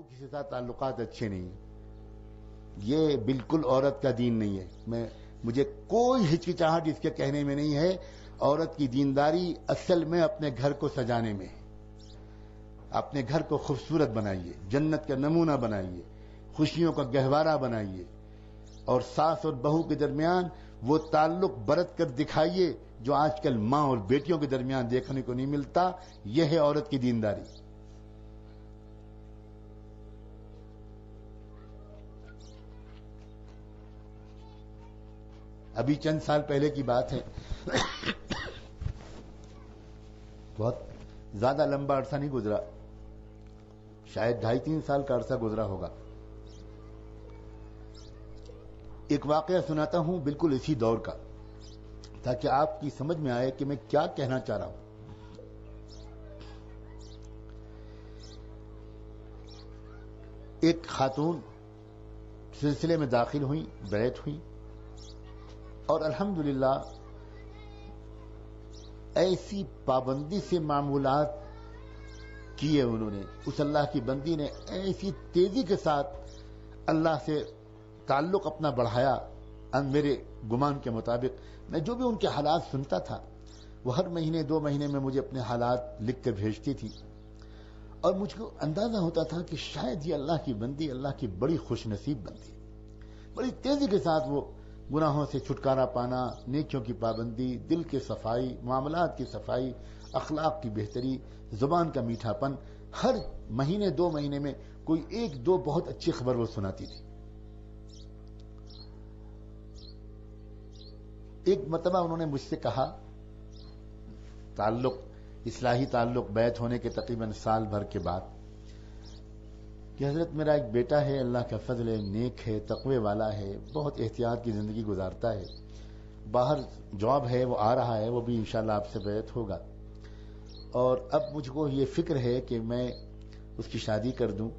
کسی ساتھ تعلقات اچھے نہیں ہیں، یہ بالکل عورت کا دین نہیں ہے. مجھے کوئی ہچکچاہٹ اس کے کہنے میں نہیں ہے. عورت کی دینداری اصل میں اپنے گھر کو سجانے میں ہے. اپنے گھر کو خوبصورت بنائیے، جنت کا نمونہ بنائیے، خوشیوں کا گہوارہ بنائیے، اور ساس اور بہو کے درمیان وہ تعلق برت کر دکھائیے جو آج کل ماں اور بیٹیوں کے درمیان دیکھنے کو نہیں ملتا. یہ ہے عورت کی دینداری. ابھی چند سال پہلے کی بات ہے، بہت زیادہ لمبا عرصہ نہیں گزرا، شاید 2.5-3 سال کا عرصہ گزرا ہوگا. ایک واقعہ سناتا ہوں بالکل اسی دور کا، تاکہ آپ کی سمجھ میں آئے کہ میں کیا کہنا چاہ رہا ہوں. ایک خاتون سلسلے میں داخل ہوئی، بیعت ہوئی، اور الحمدللہ ایسی پابندی سے معمولات کیے انہوں نے. اس اللہ کی بندی نے ایسی تیزی کے ساتھ اللہ سے تعلق اپنا بڑھایا. میرے گمان کے مطابق میں جو بھی ان کے حالات سنتا تھا، وہ ہر مہینے 2 مہینے میں مجھے اپنے حالات لکھ کر بھیجتی تھی، اور مجھ کو اندازہ ہوتا تھا کہ شاید یہ اللہ کی بندی اللہ کی بڑی خوش نصیب بندی. بڑی تیزی کے ساتھ وہ گناہوں سے چھٹکارا پانا، نیکیوں کی پابندی، دل کی صفائی، معاملات کی صفائی، اخلاق کی بہتری، زبان کا میٹھا پن، ہر مہینے 2 مہینے میں کوئی 1-2 بہت اچھی خبر وہ سناتی تھی. ایک مرتبہ انہوں نے مجھ سے کہا، اصلاحی تعلق بیعت ہونے کے تقریباً سال بھر کے بعد، کہ حضرت میرا ایک بیٹا ہے، اللہ کا فضل ہے، نیک ہے، تقوی والا ہے، بہت احتیاط کی زندگی گزارتا ہے، باہر جاب ہے، وہ آ رہا ہے، وہ بھی انشاءاللہ آپ سے بیعت ہوگا، اور اب مجھ کو یہ فکر ہے کہ میں اس کی شادی کر دوں،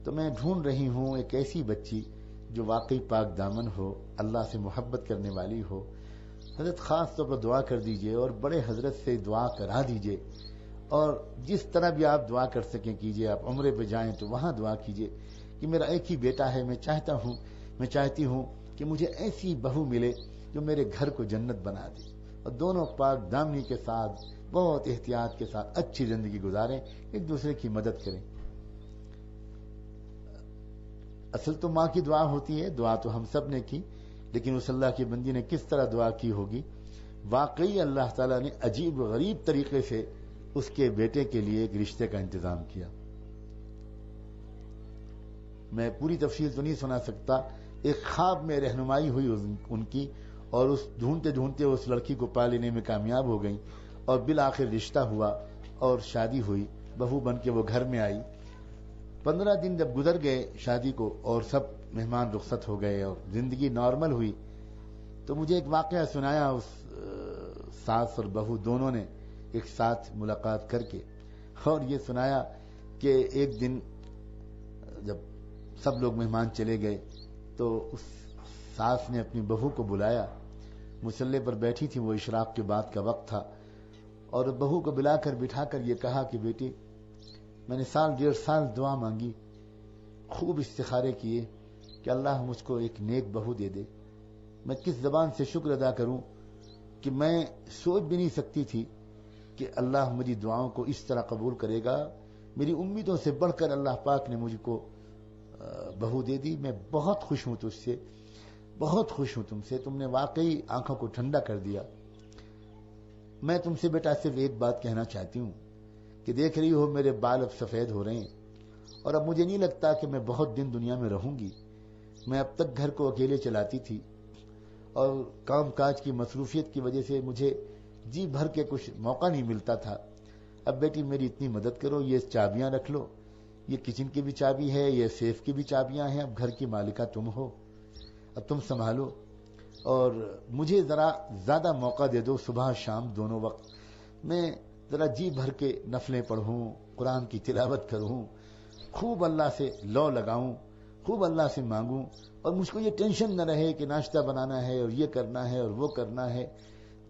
تو میں ڈھونڈ رہی ہوں ایک ایسی بچی جو واقعی پاک دامن ہو، اللہ سے محبت کرنے والی ہو. حضرت خاص طور پر دعا کر دیجئے، اور بڑے حضرت سے دعا کرا دیجئے، اور جس طرح بھی آپ دعا کر سکیں کیجئے. آپ عمرے پہ جائیں تو وہاں دعا کیجئے کہ میرا ایک ہی بیٹا ہے، میں چاہتی ہوں کہ مجھے ایسی بہو ملے جو میرے گھر کو جنت بنا دے، اور دونوں پاک دامنی کے ساتھ بہت احتیاط کے ساتھ اچھی زندگی گزاریں، ایک دوسرے کی مدد کریں. اصل تو ماں کی دعا ہوتی ہے، دعا تو ہم سب نے کی، لیکن اس اللہ کی بندی نے کس طرح دعا کی ہوگی. واقعی اللہ تعالیٰ نے عجیب و غریب طریقے سے اس کے بیٹے کے لیے ایک رشتے کا انتظام کیا. میں پوری تفصیل تو نہیں سنا سکتا. ایک خواب میں رہنمائی ہوئی ان کی، اور اس ڈھونڈتے ڈھونڈتے اس لڑکی کو پا لینے میں کامیاب ہو گئی، اور بالآخر رشتہ ہوا اور شادی ہوئی. بہو بن کے وہ گھر میں آئی. 15 دن جب گزر گئے شادی کو، اور سب مہمان رخصت ہو گئے اور زندگی نارمل ہوئی، تو مجھے ایک واقعہ سنایا اس ساس اور بہو دونوں نے ایک ساتھ ملاقات کر کے، اور یہ سنایا کہ ایک دن جب سب لوگ مہمان چلے گئے تو اس ساس نے اپنی بہو کو بلایا. مصلے پر بیٹھی تھی، وہ اشراق کے بعد کا وقت تھا، اور بہو کو بلا کر بٹھا کر یہ کہا کہ بیٹی، میں نے 1.5 سال دعا مانگی، خوب استخارے کیے کہ اللہ مجھ کو ایک نیک بہو دے دے. میں کس زبان سے شکر ادا کروں کہ میں سوچ بھی نہیں سکتی تھی کہ اللہ میری دعاؤں کو اس طرح قبول کرے گا. میری امیدوں سے بڑھ کر اللہ پاک نے مجھ کو بہو دے دی. میں بہت خوش ہوں تجھ سے، بہت خوش ہوں تم سے، تم نے واقعی آنکھوں کو ٹھنڈا کر دیا. میں تم سے بیٹا صرف ایک بات کہنا چاہتی ہوں کہ دیکھ رہی ہو میرے بال اب سفید ہو رہے ہیں، اور اب مجھے نہیں لگتا کہ میں بہت دن دنیا میں رہوں گی. میں اب تک گھر کو اکیلے چلاتی تھی، اور کام کاج کی مصروفیت کی وجہ سے مجھے جی بھر کے کچھ موقع نہیں ملتا تھا. اب بیٹی میری اتنی مدد کرو، یہ چابیاں رکھ لو، یہ کچن کی بھی چابی ہے، یہ سیف کی بھی چابیاں ہیں، اب گھر کی مالکہ تم ہو، اب تم سنبھالو، اور مجھے ذرا زیادہ موقع دے دو، صبح شام دونوں وقت میں ذرا جی بھر کے نفلیں پڑھوں، قرآن کی تلاوت کروں، خوب اللہ سے لو لگاؤں، خوب اللہ سے مانگوں، اور مجھ کو یہ ٹینشن نہ رہے کہ ناشتہ بنانا ہے اور یہ کرنا ہے اور وہ کرنا ہے.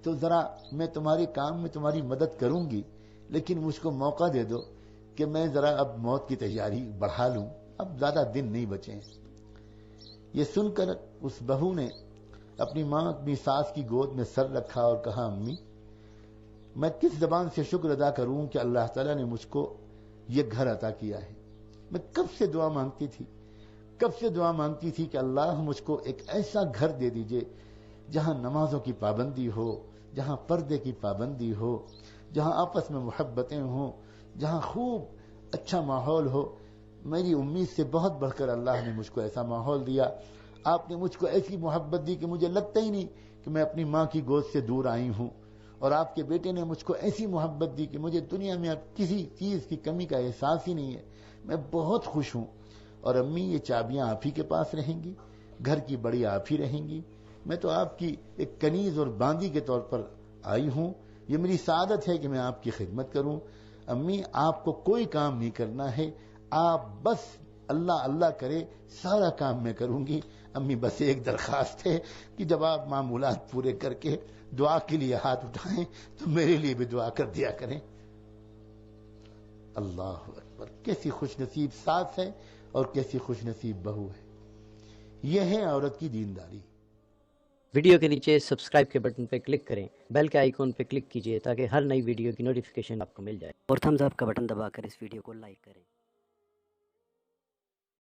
تو ذرا میں تمہارے کام میں تمہاری مدد کروں گی، لیکن مجھ کو موقع دے دو کہ میں ذرا اب موت کی تیاری بڑھا لوں. اب زیادہ دن نہیں بچے ہیں۔ یہ سن کر اس بہو نے اپنی ماں اپنی ساس کی گود میں سر رکھا اور کہا امی میں کس زبان سے شکر ادا کروں کہ اللہ تعالیٰ نے مجھ کو یہ گھر عطا کیا ہے۔ میں کب سے دعا مانگتی تھی کہ اللہ مجھ کو ایک ایسا گھر دے دیجئے جہاں نمازوں کی پابندی ہو، جہاں پردے کی پابندی ہو، جہاں آپس میں محبتیں ہوں، جہاں خوب اچھا ماحول ہو۔ میری امید سے بہت بڑھ کر اللہ نے مجھ کو ایسا ماحول دیا۔ آپ نے مجھ کو ایسی محبت دی کہ مجھے لگتا ہی نہیں کہ میں اپنی ماں کی گود سے دور آئی ہوں، اور آپ کے بیٹے نے مجھ کو ایسی محبت دی کہ مجھے دنیا میں اب کسی چیز کی کمی کا احساس ہی نہیں ہے۔ میں بہت خوش ہوں، اور امی یہ چابیاں آپ ہی کے پاس رہیں گی، گھر کی بڑی آپ ہی رہیں گی۔ میں تو آپ کی ایک کنیز اور باندی کے طور پر آئی ہوں، یہ میری سعادت ہے کہ میں آپ کی خدمت کروں۔ امی آپ کو کوئی کام نہیں کرنا ہے، آپ بس اللہ اللہ کرے، سارا کام میں کروں گی۔ امی بس ایک درخواست ہے کہ جب آپ معمولات پورے کر کے دعا کے لیے ہاتھ اٹھائیں تو میرے لیے بھی دعا کر دیا کریں۔ اللہ اکبر، کیسی خوش نصیب ساس ہے اور کیسی خوش نصیب بہو ہے۔ یہ ہے عورت کی دینداری۔ ویڈیو کے نیچے سبسکرائب کے بٹن پہ کلک کریں، بیل کے آئیکن پہ کلک کیجئے تاکہ ہر نئی ویڈیو کی نوٹیفیکیشن آپ کو مل جائے، اور تھمز اپ کا بٹن دبا کر اس ویڈیو کو لائک کریں۔